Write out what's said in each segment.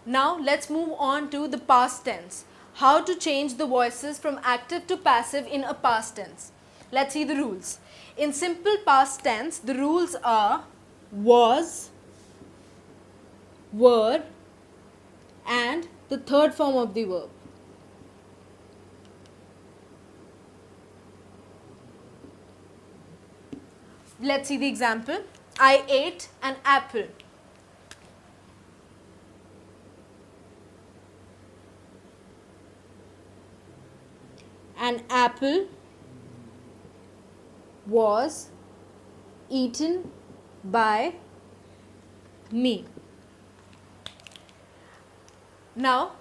Now let's move on to the past tense. How to change the voices from active to passive in a past tense. Let's see the rules. In simple past tense, the rules are was, were, and the third form of the verb. Let's see the example. I ate an apple. An apple was eaten by me. Now,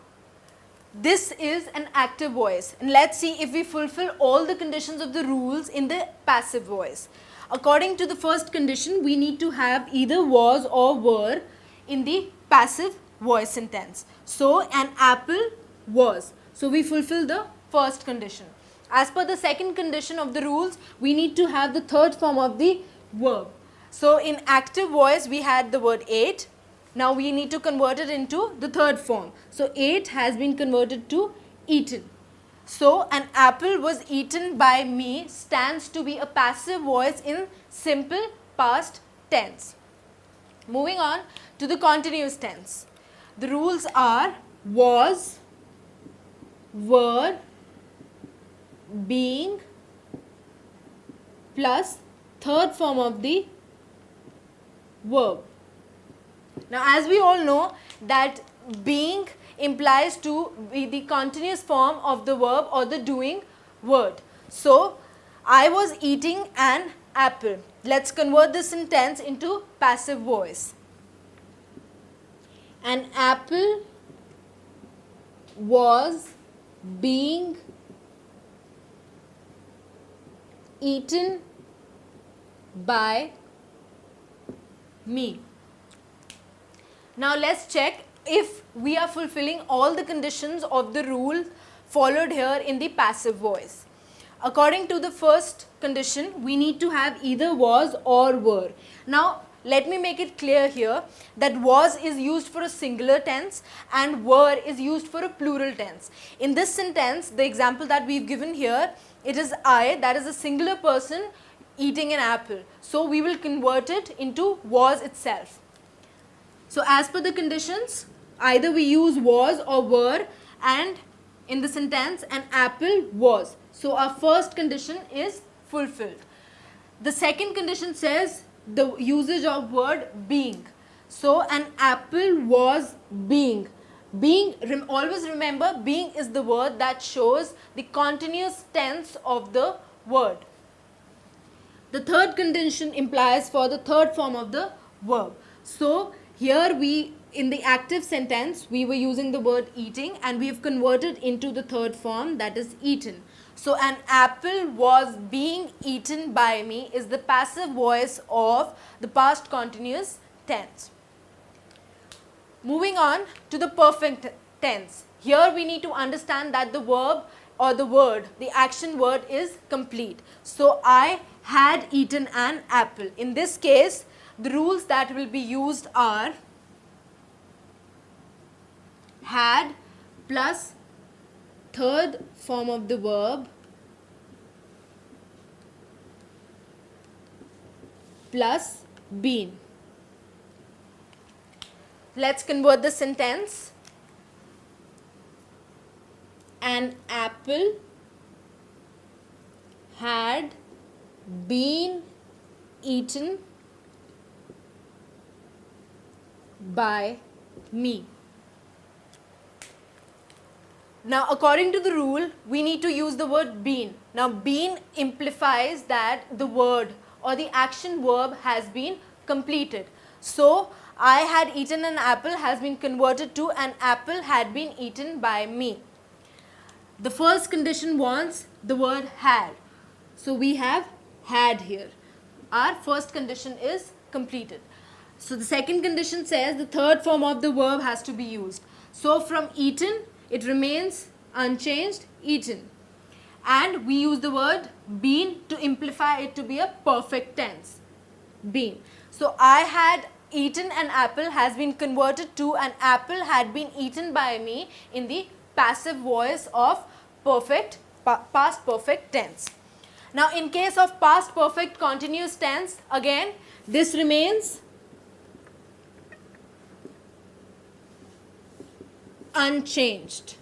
this is an active voice, and let's see if we fulfill all the conditions of the rules in the passive voice. According to the first condition, we need to have either was or were in the passive voice sentence. So, an apple was. So, we fulfill the first condition. As per the second condition of the rules, we need to have the third form of the verb. So, in active voice, we had the word ate. Now, we need to convert it into the third form. So, ate has been converted to eaten. So, an apple was eaten by me stands to be a passive voice in simple past tense. Moving on to the continuous tense. The rules are was, were, being plus third form of the verb. Now, as we all know that being implies to be the continuous form of the verb or the doing word. So, I was eating an apple. Let's convert this sentence into passive voice. An apple was being eaten by me. Now let's check if we are fulfilling all the conditions of the rule followed here in the passive voice. According to the first condition, we need to have either was or were. Now let me make it clear here that was is used for a singular tense and were is used for a plural tense. In this sentence, the example that we've given here, it is I, that is a singular person eating an apple. So we will convert it into was itself. So as per the conditions, either we use was or were, and in the sentence an apple was. So our first condition is fulfilled. The second condition says the usage of word being. So an apple was being. Being, always remember, being is the word that shows the continuous tense of the word. The third condition implies for the third form of the verb. So here we, in the active sentence, we were using the word eating and we have converted into the third form, that is eaten. So an apple was being eaten by me is the passive voice of the past continuous tense. Moving on to the perfect tense. Here we need to understand that the verb or the word, the action word is complete. So I had eaten an apple. In this case, the rules that will be used are had plus third form of the verb plus been. Let's convert the sentence. An apple had been eaten by me. Now, according to the rule, we need to use the word been. Now, been implies that the word or the action verb has been completed. So, I had eaten an apple has been converted to an apple had been eaten by me. The first condition wants the word had. So, we have had here. Our first condition is completed. So, the second condition says the third form of the verb has to be used. So, from eaten, it remains unchanged, eaten. And we use the word been to imply it to be a perfect tense. Been. So, I had eaten an apple has been converted to an apple had been eaten by me in the passive voice of past perfect tense. Now in case of past perfect continuous tense, again this remains unchanged.